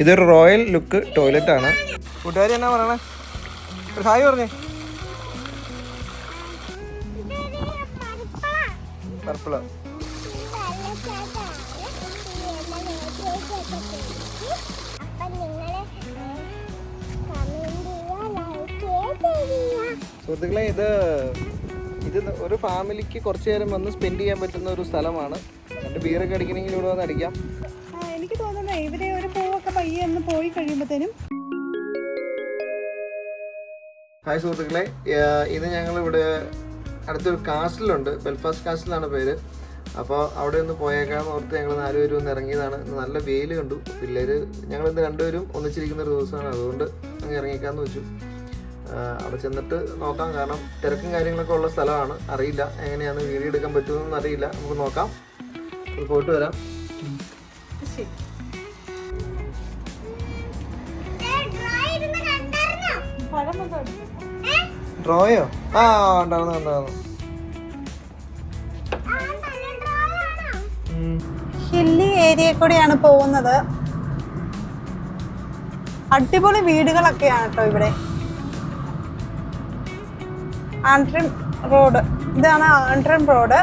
ഇതൊരു royal look toilet ആണ്. കൂട്ടുകാരി എന്നാ പറയണേ? ഒരു ഹായ് പറഞ്ഞേ. പർപ്പിള്. സുഹൃത്തുക്കളെ, ഇത് ഒരു ഫാമിലിക്ക് കുറച്ചു നേരം വന്ന് സ്പെൻഡ് ചെയ്യാൻ പറ്റുന്ന ഒരു സ്ഥലമാണ്. രണ്ട് ബിയറൊക്കെ അടിക്കണമെങ്കിൽ ഇവിടെ വന്ന് അടിക്കാം. എനിക്ക് തോന്നുന്നു ഇവരെ ഒരു പൂവൊക്കെ പയ്യെ ഒന്ന് പോയി കഴിയുമ്പോഴത്തേനും. ഹായ് സുഹൃത്തുക്കളെ, ഇത് ഞങ്ങളിവിടെ അടുത്തൊരു കാസിലുണ്ട്. ബെൽഫാസ്റ്റ് കാസിലാണ് പേര്. അപ്പോൾ അവിടെ ഒന്ന് പോയേക്കാമെന്ന് ഓർത്ത് ഞങ്ങൾ 4 പേരും ഒന്ന് ഇറങ്ങിയതാണ്. നല്ല വെയിൽ കണ്ടു. പിള്ളേർ ഞങ്ങളിന്ന് 2 പേരും ഒന്നിച്ചിരിക്കുന്ന ഒരു ദിവസമാണ്. അതുകൊണ്ട് അങ്ങ് ഇറങ്ങിക്കാമെന്ന് വെച്ചു. അവിടെ ചെന്നിട്ട് നോക്കാം. കാരണം തിരക്കും കാര്യങ്ങളൊക്കെ ഉള്ള സ്ഥലമാണ്. അറിയില്ല എങ്ങനെയാണ് വീഡിയോ എടുക്കാൻ പറ്റുമെന്നൊന്നും അറിയില്ല. നമുക്ക് നോക്കാം. അത് പോയിട്ട് വരാം. ഡ്രോയോ? ആ ഉണ്ടായിരുന്നു. ഹില്ലി ഏരിയ കൂടെയാണ് പോകുന്നത്. അടിപൊളി വീടുകളൊക്കെയാണ് കേട്ടോ ഇവിടെ. ആൻട്രിം റോഡ്, ഇതാണ് ആൻട്രിം റോഡ്.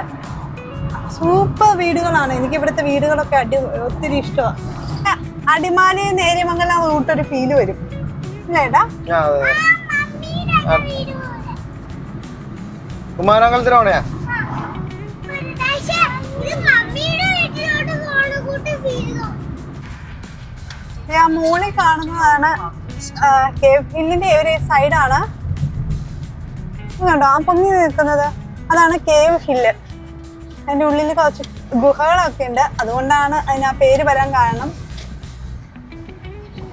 സൂപ്പർ വീടുകളാണ്. എനിക്ക് ഇവിടുത്തെ വീടുകളൊക്കെ ഒത്തിരി ഇഷ്ടമാണ്. അടിമാലി നേര്യമംഗലം റൂട്ടൊരു ഫീല് വരും ഇല്ലേടാ? കുമാരമംഗലത്തിലാണോ? ഞാൻ മോളിൽ കാണുന്നതാണ് കേവ് ഹില്ലിന്റെ ഒരു സൈഡാണ്. കണ്ടോ ആ പൊങ്ങി നിൽക്കുന്നത്? അതാണ് കേവ് ഹില്ല്. അതിൻ്റെ ഉള്ളിൽ കുറച്ച് ഗുഹകളൊക്കെ ഉണ്ട്. അതുകൊണ്ടാണ് അതിന് ആ പേര് വരാൻ കാരണം.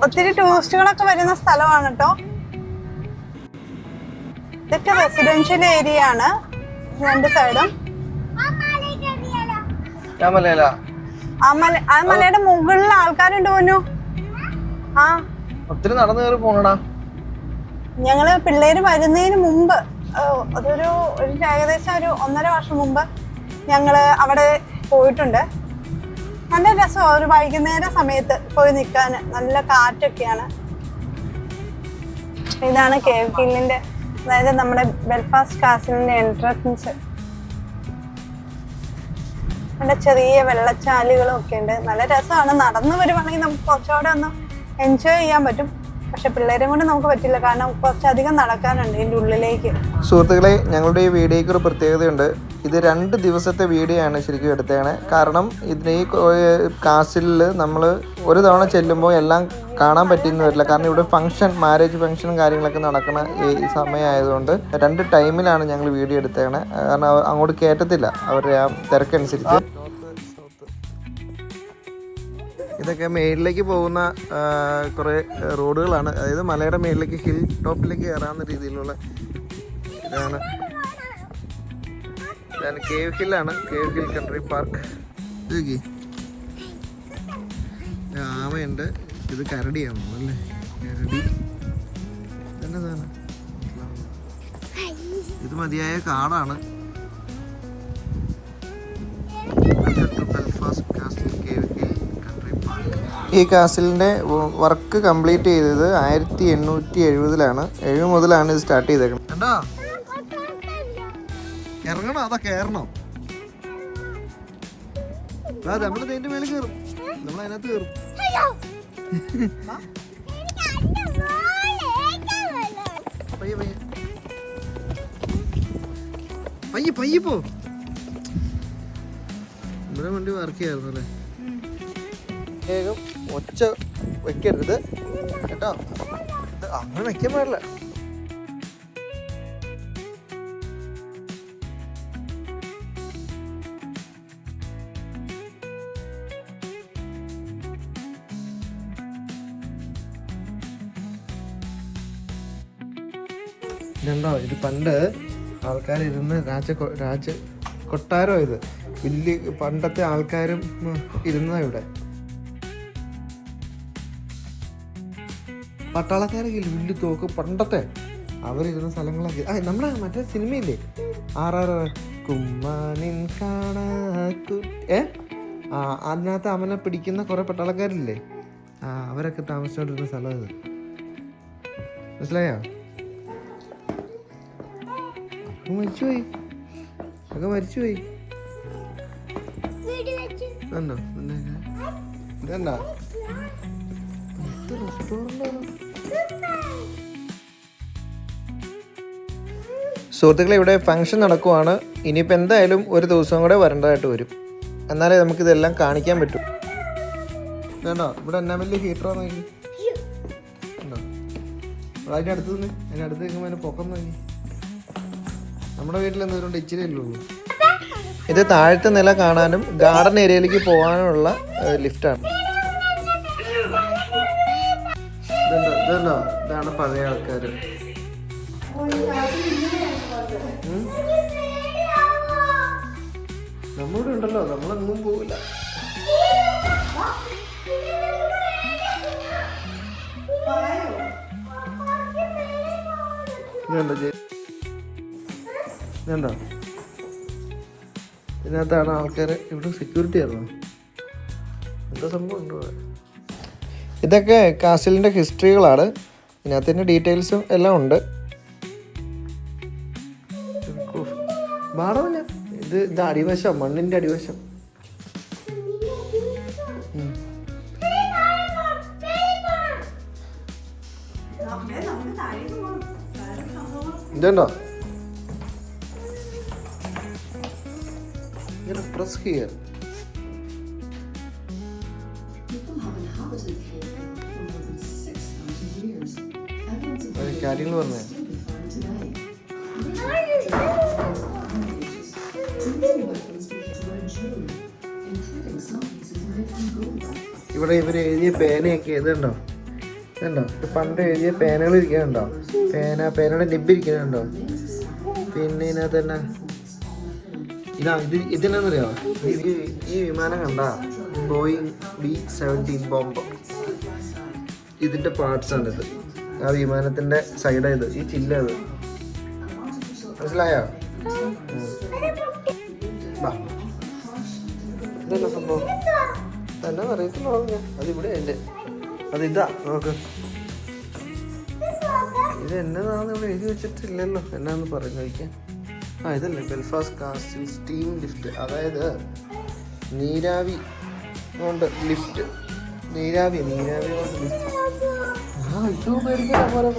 ഒത്തിരി ടൂറിസ്റ്റുകളൊക്കെ വരുന്ന സ്ഥലമാണ് കേട്ടോ. ഇതൊക്കെ റെസിഡൻഷ്യൽ ഏരിയ ആണ് 2 സൈഡും. ആ മലയുടെ മുകളിൽ ആൾക്കാരുണ്ട് പോന്നു. ആ ഒത്തിരി നടന്നു കയറി പോണടാ. ഞങ്ങള് പിള്ളേര് വരുന്നതിന് മുമ്പ് ഏകദേശം ഒരു 1.5 വർഷം മുമ്പ് ഞങ്ങള് അവിടെ പോയിട്ടുണ്ട്. നല്ല രസം. ഒരു വൈകുന്നേര സമയത്ത് പോയി നിൽക്കാൻ നല്ല കാറ്റൊക്കെയാണ്. ഇതാണ് കേവ് ഹില്ലിന്റെ, അതായത് നമ്മുടെ ബെൽഫാസ്റ്റ് കാസിലിന്റെ എൻട്രൻസ്. നല്ല ചെറിയ വെള്ളച്ചാലുകളും ഒക്കെ ഉണ്ട്. നല്ല രസമാണ്. നടന്നു വരുവാണെങ്കിൽ നമുക്ക് കുറച്ചുകൂടെ ഒന്ന് എൻജോയ് ചെയ്യാൻ പറ്റും. പക്ഷെ പിള്ളേരെ കൊണ്ട് നമുക്ക് പറ്റില്ല. കാരണം കുറച്ചധികം നടക്കാനുണ്ട് ഇതിൻ്റെ ഉള്ളിലേക്ക്. സുഹൃത്തുക്കളെ, ഞങ്ങളുടെ ഈ വീഡിയോയ്ക്ക് ഒരു പ്രത്യേകതയുണ്ട്. ഇത് 2 ദിവസത്തെ വീഡിയോ ആണ് ശരിക്കും എടുത്തതാണ്. കാരണം ഇതിന് ഈ കാസിലിൽ നമ്മൾ ഒരു തവണ ചെല്ലുമ്പോൾ എല്ലാം കാണാൻ പറ്റിയെന്ന് വരില്ല. കാരണം ഇവിടെ മാരേജ് ഫംഗ്ഷനും കാര്യങ്ങളൊക്കെ നടക്കുന്ന ഈ സമയമായതുകൊണ്ട് 2 ടൈമിലാണ് ഞങ്ങൾ വീഡിയോ എടുത്തതാണ്. കാരണം അങ്ങോട്ട് കയറ്റത്തില്ല അവരുടെ ആ തിരക്കനുസരിച്ച്. ഇതൊക്കെ മേളിലേക്ക് പോകുന്ന കുറേ റോഡുകളാണ്. അതായത് മലയുടെ മേളിലേക്ക് ഹിൽ ടോപ്പിലേക്ക് കയറാവുന്ന രീതിയിലുള്ള ഇതാണ് കേവ് ഹില്ലാണ്. Cave hill country park. ആമയുണ്ട്. ഇത് കരടിയാണ് അല്ലേ? കരടി എന്നതാണ്. ഇത് മതിയായ കാടാണ്. ഈ കാസിലിൻ്റെ വർക്ക് കംപ്ലീറ്റ് ചെയ്തത് 1870-ലാണ്. 70 മുതലാണ് ഇത് സ്റ്റാർട്ട് ചെയ്തേക്കുന്നത്. കണ്ടോ? ഇറങ്ങണോ അതോ കയറണോ? നമ്മൾ ഇതിന്റെ മേളിൽ കയറും. നമ്മൾ അതിനകത്ത് കയറും. പയ്യെ പോ. ഇവിടെ വണ്ടി വർക്ക് ചെയ്യായിരുന്നു അല്ലേ? വേഗം ഒച്ച വെക്കരുത് കേട്ടോ. അങ്ങനെ വെക്കാൻ പാടില്ല. ഇതുണ്ടോ? ഇത് പണ്ട് ആൾക്കാരിരുന്ന് രാജ കൊട്ടാരോ. ഇത് വലിയ പണ്ടത്തെ ആൾക്കാരും ഇരുന്നതാ ഇവിടെ. പട്ടാളക്കാരൊക്കെ ഇല്ല, വലിയ തോക്ക് പണ്ടത്തെ അവരിരുന്ന സ്ഥലങ്ങളൊക്കെ. നമ്മുടെ മറ്റേ സിനിമയില്ലേ RRR കുമ്മാനിൻ കാണാ അതിനകത്ത് അവനെ പിടിക്കുന്ന കുറെ പട്ടാളക്കാരില്ലേ, ആ അവരൊക്കെ താമസിച്ചോണ്ടിരുന്ന സ്ഥലം ഇത്. മനസ്സിലായോ? മരിച്ചുപോയി, ഒക്കെ മരിച്ചുപോയി. കണ്ടോ ഇതെന്നാ റെസ്റ്റോറൻ്റാണ്. സുഹൃത്തുക്കളെ, ഇവിടെ ഫംഗ്ഷൻ നടക്കുവാണ്. ഇനിയിപ്പോൾ എന്തായാലും ഒരു ദിവസം കൂടെ വരേണ്ടതായിട്ട് വരും, എന്നാലേ നമുക്കിതെല്ലാം കാണിക്കാൻ പറ്റും. വേണ്ടോ ഇവിടെ എന്നാ വലിയ ഹീറ്ററാണ് നോക്കി. ഉണ്ടോ അതിൻ്റെ അടുത്ത് നിന്ന് അതിൻ്റെ അടുത്ത് നിൽക്കുമ്പോൾ അതിന് പൊക്കം നോക്കി. നമ്മുടെ വീട്ടിൽ എന്തോരം ഇച്ചിരി അല്ലേ ഉള്ളൂ. ഇത് താഴത്തെ നില കാണാനും ഗാർഡൻ ഏരിയയിലേക്ക് പോകാനുള്ള ലിഫ്റ്റാണ്. ഇതുണ്ടോ ഇതാണ് പഴയ ആൾക്കാർ. നമ്മളിവിടെ ഉണ്ടല്ലോ, നമ്മളെങ്ങും പോവില്ല. ഇതുണ്ടോ ഇതിനകത്താണ് ആൾക്കാർ. ഇവിടെ സെക്യൂരിറ്റി ആയിരുന്നു. എന്താ സംഭവം ഉണ്ടോ? ഇതൊക്കെ കാസിലിൻ്റെ ഹിസ്റ്ററികളാണ്. ഇതിനകത്തിൻ്റെ ഡീറ്റെയിൽസും എല്ലാം ഉണ്ട്. ബാടമില്ല, ഇത് അടിവശം, മണ്ണിൻ്റെ അടിവശം. ഇതുണ്ടോ ഇങ്ങനെ പ്രസ് ഹിയർ. കാര്യങ്ങൾ പറഞ്ഞേ. ഇവിടെ ഇവർ എഴുതിയ പേനയൊക്കെ ഇതുണ്ടോ, പണ്ട് എഴുതിയ പേനകൾ ഇരിക്കുന്നുണ്ടോ, പേനയുടെ നിബ് ഇരിക്കുന്നുണ്ടോ. പിന്നെ ഇതിനകത്ത് തന്നെ ഇതിനെന്നറിയോ, ഈ വിമാനം കണ്ട ബോയിങ് B-17 ബോംബ്, ഇതിന്റെ പാർട്സ് ആണിത്. ആ വിമാനത്തിന്റെ സൈഡായത്, ഈ ചില്ലത്. മനസ്സിലായോ? ഇതല്ല സംഭവം തന്നെ അറിയത്തില്ല. അതിവിടെ അല്ലേ, അതിതാ നോക്ക്. ഇത് എന്നതാണെന്ന് ഇവിടെ എഴുതി വെച്ചിട്ടില്ലല്ലോ. എന്നാന്ന് പറഞ്ഞു നോക്കിയാൽ. ഇതല്ലേ ബെൽഫാസ്റ്റ് കാസിൽ സ്റ്റീം ലിഫ്റ്റ്, അതായത് നീരാവി കൊണ്ട് ലിഫ്റ്റ്. നീരാവി കൊണ്ട് ലിഫ്റ്റ്. ഇത് മേടിക്കാൻ പോലെ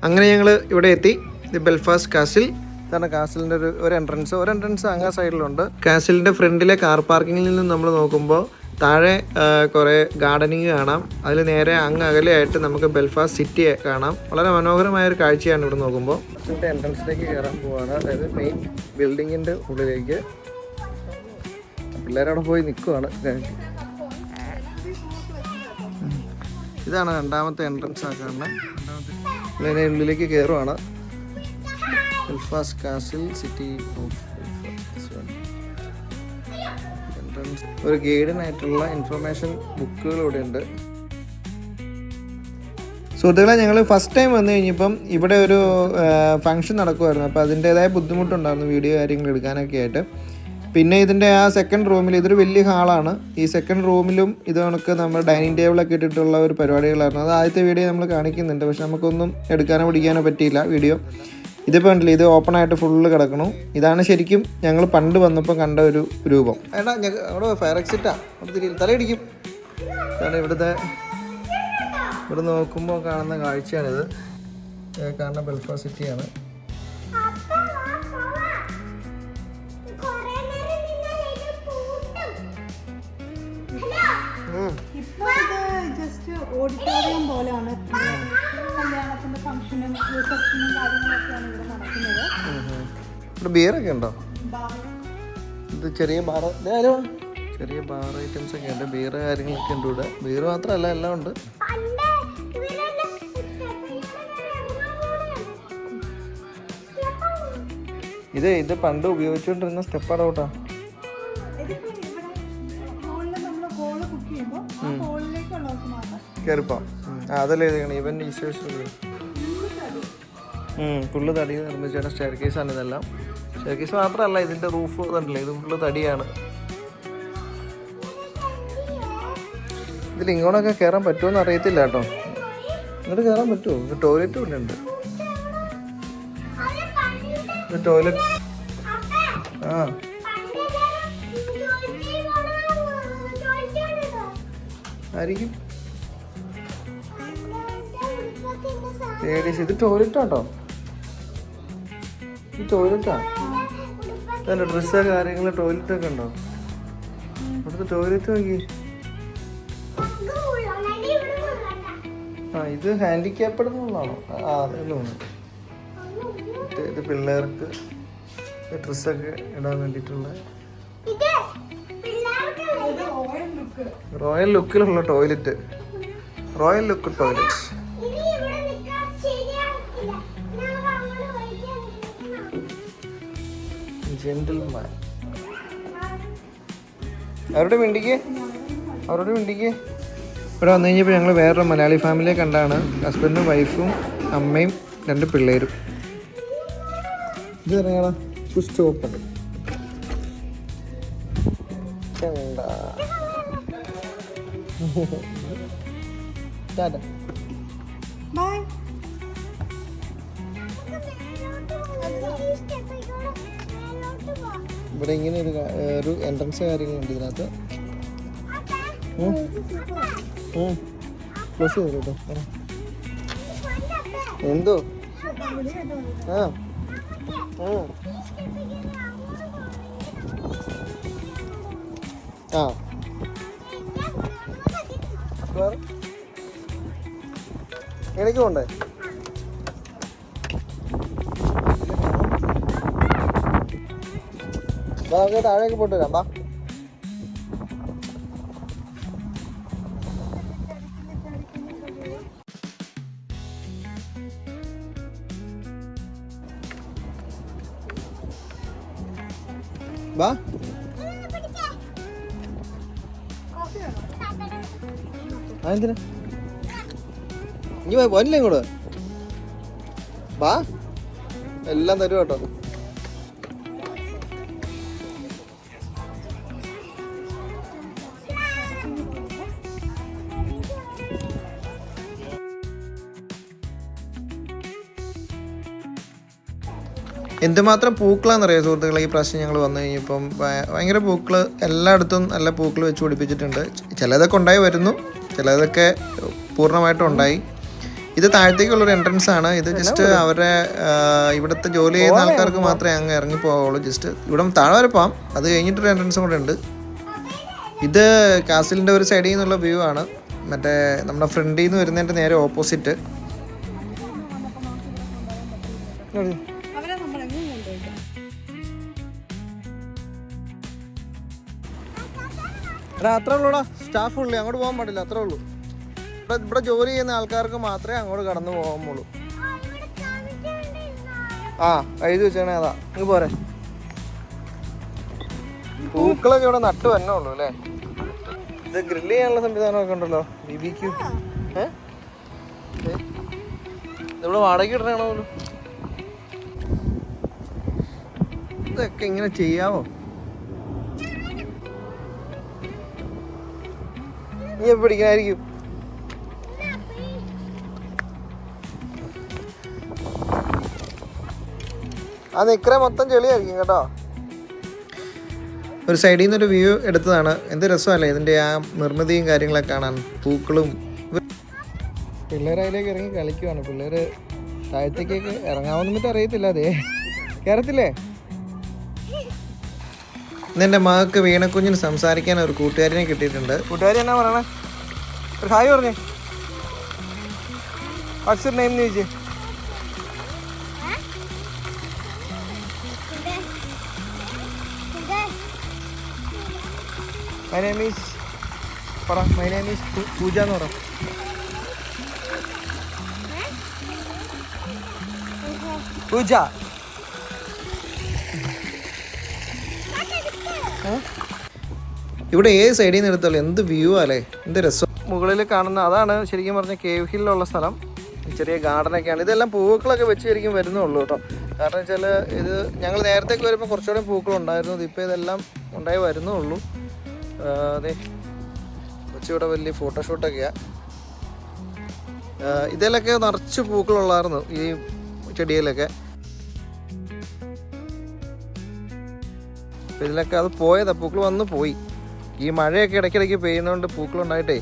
അങ്ങനെ ഞങ്ങൾ ഇവിടെ എത്തി. ഇത് ബെൽഫാസ്റ്റ് കാസിൽ. ഇതാണ് കാസിലിൻ്റെ ഒരു എൻട്രൻസ് അങ്ങേ സൈഡിലുണ്ട്. കാസിലിൻ്റെ ഫ്രണ്ടിലെ കാർ പാർക്കിങ്ങിൽ നിന്ന് നമ്മൾ നോക്കുമ്പോൾ താഴെ കുറേ ഗാർഡനിങ് കാണാം. അതിൽ നേരെ അങ്ങ് അകലെയായിട്ട് നമുക്ക് ബെൽഫാസ്റ്റ് സിറ്റി കാണാം. വളരെ മനോഹരമായൊരു കാഴ്ചയാണ് ഇവിടെ നോക്കുമ്പോൾ. കാസിലിൻ്റെ എൻട്രൻസിലേക്ക് കയറാൻ പോവുകയാണ്, അതായത് മെയിൻ ബിൽഡിങ്ങിൻ്റെ ഉള്ളിലേക്ക്. പിള്ളേരവിടെ പോയി നിൽക്കുവാണ്. ഇതാണ് രണ്ടാമത്തെ എൻട്രൻസ് ആ കാണുന്നത്. രണ്ടാമത്തെ ഉള്ളിലേക്ക് കയറുവാണ്. Belfast castle city of entrance. ഒരു ഗൈഡിനായിട്ടുള്ള ഇൻഫർമേഷൻ ബുക്കുകൾ ഇവിടെ ഉണ്ട്. സുഹൃത്തുക്കളെ, ഞങ്ങൾ ഫസ്റ്റ് ടൈം വന്നു കഴിഞ്ഞപ്പം ഇവിടെ ഒരു ഫംഗ്ഷൻ നടക്കുമായിരുന്നു. അപ്പോൾ അതിൻ്റേതായ ബുദ്ധിമുട്ടുണ്ടായിരുന്നു വീഡിയോ കാര്യങ്ങൾ എടുക്കാനൊക്കെ ആയിട്ട്. പിന്നെ ഇതിൻ്റെ ആ സെക്കൻഡ് റൂമിൽ, ഇതൊരു വലിയ ഹാളാണ്. ഈ സെക്കൻഡ് റൂമിലും ഇത് കണക്ക് നമ്മൾ ഡൈനിങ് ടേബിളൊക്കെ ഇട്ടിട്ടുള്ള ഒരു പരിപാടികളായിരുന്നു. അത് ആദ്യത്തെ വീഡിയോ നമ്മൾ കാണിക്കുന്നുണ്ട്, പക്ഷെ നമുക്കൊന്നും എടുക്കാനോ പിടിക്കാനോ പറ്റിയില്ല വീഡിയോ. ഇതിപ്പോൾ ഉണ്ടല്ലോ, ഇത് ഓപ്പൺ ആയിട്ട് ഫുള്ള് കിടക്കണു. ഇതാണ് ശരിക്കും ഞങ്ങൾ പണ്ട് വന്നപ്പോൾ കണ്ട ഒരു രൂപം. ഏട്ടാ അവിടെ ഫയർ എക്സിറ്റാ, അവിടെ തിരിയും തലയിടിക്കും. ഇതാണ് ഇവിടെ നോക്കുമ്പോൾ കാണുന്ന കാഴ്ചയാണിത്. കാണുന്ന ബെൽഫാസ്റ്റ് സിറ്റിയാണ്. ഓഡിറ്റോറിയം പോലെയാണ്. കല്യാണത്തിന്റെ ഫംഗ്ഷനും റിസപ്ഷനും കാര്യങ്ങളൊക്കെയാണ് ഇവിടെ നടക്കുന്നത്. ഇവിടെ ബിയറൊക്കെ ഉണ്ടോ? ഇത് ചെറിയ ബാർ ഐറ്റംസ് ഒക്കെ ഉണ്ട്. ബിയർ കാര്യങ്ങളൊക്കെ ഉണ്ട് ഇവിടെ. ബിയർ മാത്രമല്ല, എല്ലാം ഉണ്ട്. ഇത് പണ്ട് ഉപയോഗിച്ചുകൊണ്ടിരുന്ന സ്റ്റെപ്പ് അടൗട്ടാ. കയറിപ്പോ അതല്ലേ ഇവൻ ഫുള്ള് തടി നിർമ്മിച്ചാണ് സ്റ്റെയർ കേസാണ് ഇതെല്ലാം. സ്റ്റെയർ കേസ് മാത്രമല്ല, ഇതിന്റെ റൂഫ് കണ്ടില്ലേ, ഇത് ഫുള്ള് തടിയാണ്. ഇതിൽ ഇങ്ങോട്ടൊക്കെ കയറാൻ പറ്റുമോന്ന് അറിയത്തില്ല കേട്ടോ. ഇങ്ങോട്ട് കയറാൻ പറ്റുമോ? ഇത് ടോയ്ലറ്റും ഇവിടെ ഉണ്ട്. ടോയ്ലറ്റ് ആയിരിക്കും. ഇത് ടോയ്ലറ്റാട്ടോ, ഈ ടോയ്ലറ്റാ. അതല്ല ഡ്രസ്സ് കാര്യങ്ങള് ടോയ്ലറ്റൊക്കെ ഉണ്ടോ? ഇവിടുത്തെ ടോയ്ലറ്റ് നോക്കി. ഇത് ഹാൻഡിക്യാപ്ഡ് എന്നുള്ളതാണോ? ഇത് പിള്ളേർക്ക് ഡ്രസ്സൊക്കെ ഇടാൻ വേണ്ടിയിട്ടുള്ള റോയൽ ലുക്കിലുള്ള toilet. Royal look toilet. Gentleman. അവരുടെ മിണ്ടിക്ക് ഇവിടെ വന്നു കഴിഞ്ഞപ്പോൾ ഞങ്ങൾ വേറൊരു മലയാളി ഫാമിലിയെ കണ്ടാണ്. ഹസ്ബൻഡും വൈഫും അമ്മയും 2 പിള്ളേരും. ഇത് ഇറങ്ങണം. സ്റ്റോപ്പുണ്ട്. ഇവിടെ ഇങ്ങനെ ഒരു എൻട്രൻസ് കാര്യങ്ങളുണ്ട് ഇതിനകത്ത്. ക്ലോസ് ചെയ്തു കേട്ടോ. എന്തോ എനിക്ക് പോണ്ടേ? താഴേക്ക് പോയിട്ട് വരാം. ബാ. ബാ. അതെന്തിനാ ഇനി പോനില്ലേ ഇങ്ങോട്ട്? ബാ, എല്ലാം തരും കേട്ടോ. എന്തുമാത്രം പൂക്കളാണെന്നറിയാം സുഹൃത്തുക്കളെ. ഈ പ്രാവശ്യം ഞങ്ങൾ വന്നു കഴിഞ്ഞപ്പം ഭയങ്കര പൂക്കൾ, എല്ലായിടത്തും നല്ല പൂക്കൾ വെച്ച് പിടിപ്പിച്ചിട്ടുണ്ട്. ചിലതൊക്കെ ഉണ്ടായി വരുന്നു, ചിലതൊക്കെ പൂർണ്ണമായിട്ടും ഉണ്ടായി. ഇത് താഴത്തേക്കുള്ളൊരു എൻട്രൻസ് ആണ്. ഇത് ജസ്റ്റ് അവരെ ഇവിടുത്തെ ജോലി ചെയ്യുന്ന ആൾക്കാർക്ക് മാത്രമേ അങ്ങ് ഇറങ്ങി പോവുള്ളൂ. ജസ്റ്റ് ഇവിടെ താഴെ വരെ പോകാം. അത് കഴിഞ്ഞിട്ടൊരു എൻട്രൻസും കൂടെ ഉണ്ട്. ഇത് കാസിലിൻ്റെ ഒരു സൈഡിൽ നിന്നുള്ള വ്യൂ ആണ്. മറ്റേ നമ്മുടെ ഫ്രണ്ടിൽ നിന്ന് വരുന്നതിൻ്റെ നേരെ ഓപ്പോസിറ്റ്. അത്രേ ഉള്ളൂടാ, സ്റ്റാഫ് ഉള്ളു, അങ്ങോട്ട് പോകാൻ പാടില്ല. അത്രേ ഉള്ളൂ. ഇവിടെ ജോലി ചെയ്യുന്ന ആൾക്കാർക്ക് മാത്രമേ അങ്ങോട്ട് കടന്നു പോകാമുള്ളൂ. എഴുതി വെച്ചാണേ. അതാ ഇങ്ങ് പോരെ. പൂക്കളൊക്കെ ഇവിടെ നട്ട് തന്നെ ഉള്ളു അല്ലേ. ഇത് ഗ്രില്ല് ചെയ്യാനുള്ള സംവിധാനമൊക്കെ ഉണ്ടല്ലോ. BBQ. ഇതിവിടെ വാടകയ്ക്ക് ഇടണോ പോലും. ഇതൊക്കെ ഇങ്ങനെ ചെയ്യാവോ? നീ എപ്പോൾ പിടിക്കണായിരിക്കും? ആ നിക്കറ മൊത്തം ചെളിയായിരിക്കും കേട്ടോ. ഒരു സൈഡിൽ നിന്നൊരു വ്യൂ എടുത്തതാണ്. എന്ത് രസമല്ലേ ഇതിൻ്റെ ആ നിർമ്മിതിയും കാര്യങ്ങളൊക്കെ കാണാൻ. പൂക്കളും. പിള്ളേർ അതിലേക്ക് ഇറങ്ങി കളിക്കുവാണ്. പിള്ളേർ താഴത്തേക്കൊക്കെ ഇറങ്ങാമെന്ന് പറ്റി അറിയത്തില്ല. അതേ കയറത്തില്ലേ? ഇന്നെൻ്റെ മകൾക്ക് വീണക്കുഞ്ഞിന് സംസാരിക്കാൻ ഒരു കൂട്ടുകാരിനെ കിട്ടിയിട്ടുണ്ട്. കൂട്ടുകാരി എന്നാ പറയണേ? ഒരു ഹായ് പറഞ്ഞേ. വാട്ട്സ് യുവർ നെയിം എന്ന് ചോദിച്ചേ. മൈ നെയിം ഈസ് പറ. മൈ നെയിം ഈസ് പൂജ എന്ന് പറ. പൂജ. ഇവിടെ ഏത് സൈഡിൽ നിന്ന് എടുത്താലും എന്ത് വ്യൂ അല്ലേ, എന്ത് രസം. മുകളിൽ കാണുന്ന അതാണ് ശരിക്കും പറഞ്ഞ കേവ് ഹില്ലുള്ള സ്ഥലം. ചെറിയ ഗാർഡനൊക്കെയാണ്. ഇതെല്ലാം പൂക്കളൊക്കെ വെച്ച് ശരിക്കും വരുന്നുള്ളൂ കേട്ടോ. കാരണം വെച്ചാൽ ഇത് ഞങ്ങൾ നേരത്തേക്ക് വരുമ്പോൾ കുറച്ചുകൂടെ പൂക്കളുണ്ടായിരുന്നു. ഇതിപ്പോൾ ഇതെല്ലാം ഉണ്ടായി വരുന്നുള്ളൂ. അതെ കൊച്ചിവിടെ വലിയ ഫോട്ടോഷൂട്ടൊക്കെയാണ്. ഇതിലൊക്കെ നിറച്ച് പൂക്കളുള്ളായിരുന്നു ഈ ചെടിയിലൊക്കെ. ഇതിലൊക്കെ അത് പോയതാ, പൂക്കൾ വന്ന് പോയി. ഈ മഴയൊക്കെ ഇടയ്ക്കിടയ്ക്ക് പെയ്യുന്നതുകൊണ്ട് പൂക്കളുണ്ടായിട്ടേ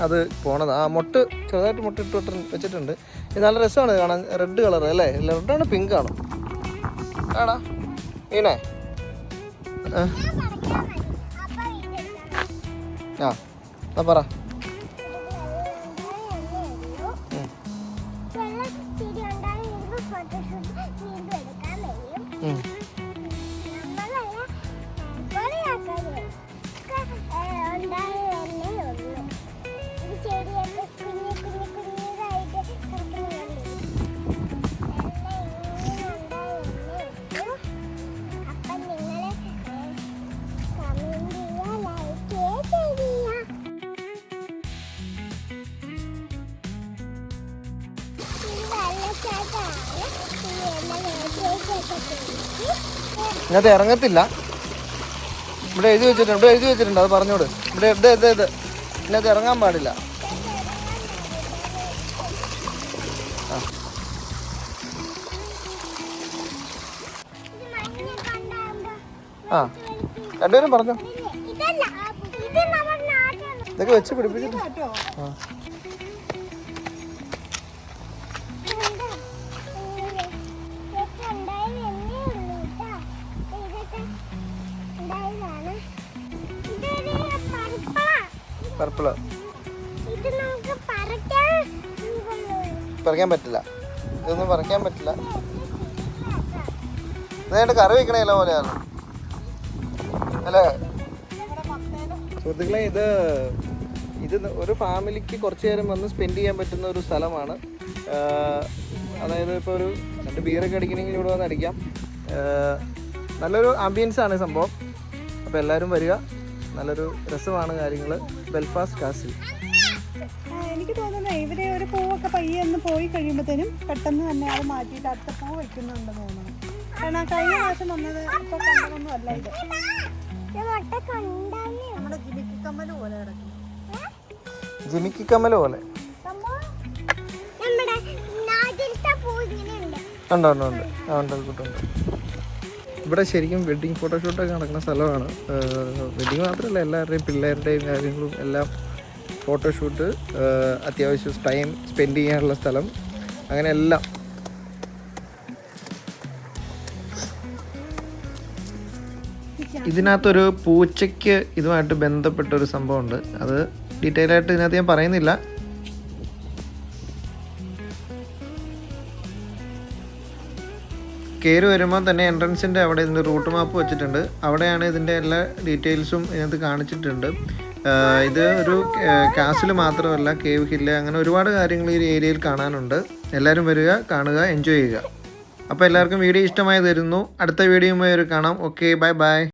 അത് പോണത്. ആ മൊട്ട് ചെറുതായിട്ട് മൊട്ടിട്ട് വെച്ചിട്ടുണ്ട്. ഇത് നല്ല രസമാണ് കാണാൻ. റെഡ് കളർ അല്ലേ? റെഡാണ് പിങ്ക് ആണ്. ആണോ ഈനെ? ആ എന്നാ പറ. ഇതിനകത്ത് ഇറങ്ങത്തില്ല. ഇവിടെ എഴുതി വെച്ചിട്ടുണ്ട്, അത് പറഞ്ഞോട്. ഇവിടെ ഇതിനകത്ത് ഇറങ്ങാൻ പാടില്ല. ആ രണ്ടുപേരും പറഞ്ഞോ. ഇതൊക്കെ വെച്ച് പിടിപ്പിച്ചിട്ട് ആ പർപ്പിള് പറിക്കാൻ പറ്റില്ല. ഇതൊന്നും പറിക്കാൻ പറ്റില്ല. ഇതായിട്ട് കറി വെക്കണേല പോലെയാണ് അല്ലേ സുഹൃത്തുക്കളെ? ഇത് ഒരു ഫാമിലിക്ക് കുറച്ച് നേരം വന്ന് സ്പെൻഡ് ചെയ്യാൻ പറ്റുന്ന ഒരു സ്ഥലമാണ്. അതായത് ഇപ്പോൾ ഒരു 2 ബിയറൊക്കെ അടിക്കണമെങ്കിൽ ഇവിടെ വന്ന് അടിക്കാം. നല്ലൊരു ആംബിയൻസ് ആണ് സംഭവം. അപ്പോൾ എല്ലാവരും വരിക. നല്ലൊരു രസമാണ് കാര്യങ്ങൾ. ബെൽഫാസ്റ്റ് കാസിൽ എനിക്ക് തോന്നുന്നത് ഇവര് ഒരു പൂവൊക്കെ പയ്യെ ഒന്ന് പോയി കഴിയുമ്പോഴത്തേനും പെട്ടെന്ന് തന്നെ അത് മാറ്റിയിട്ട് അടുത്ത പൂ വെക്കുന്നുണ്ടെന്ന് തോന്നുന്നു. കാരണം കഴിഞ്ഞ പ്രാവശ്യം വന്നത് ഇപ്പൊ കണ്ടതൊന്നും അല്ല. ഇത് നമ്മുടെ ജിമിക്കിക്കമ്മല് പോലെ കിടക്കും. ജിമിക്കിക്കമ്മല് പോലെ ഉണ്ട്. ഇവിടെ ശരിക്കും വെഡ്ഡിങ് ഫോട്ടോഷൂട്ടൊക്കെ നടക്കുന്ന സ്ഥലമാണ്. വെഡ്ഡിങ് മാത്രമല്ല, എല്ലാവരുടെയും പിള്ളേരുടെയും കാര്യങ്ങളും എല്ലാം ഫോട്ടോഷൂട്ട്, അത്യാവശ്യം ടൈം സ്പെൻഡ് ചെയ്യാനുള്ള സ്ഥലം, അങ്ങനെ എല്ലാം. ഇതിനകത്തൊരു പൂച്ചയ്ക്ക് ഇതുമായിട്ട് ബന്ധപ്പെട്ടൊരു സംഭവമുണ്ട്. അത് ഡീറ്റെയിൽ ആയിട്ട് ഇതിനകത്ത് ഞാൻ പറയുന്നില്ല. കയറി വരുമ്പോൾ തന്നെ എൻട്രൻസിൻ്റെ അവിടെ ഇതിൻ്റെ റൂട്ട് മാപ്പ് വെച്ചിട്ടുണ്ട്. അവിടെയാണ് ഇതിൻ്റെ എല്ലാ ഡീറ്റെയിൽസും ഇതിനകത്ത് കാണിച്ചിട്ടുണ്ട്. ഇത് ഒരു കാസിൽ മാത്രമല്ല, കേവ് ഹില്ല്, അങ്ങനെ ഒരുപാട് കാര്യങ്ങൾ ഈ ഏരിയയിൽ കാണാനുണ്ട്. എല്ലാവരും വരിക, കാണുക, എൻജോയ് ചെയ്യുക. അപ്പോൾ എല്ലാവർക്കും വീഡിയോ ഇഷ്ടമായി തരുന്നു. അടുത്ത വീഡിയോയുമായി കാണാം. Okay, bye bye.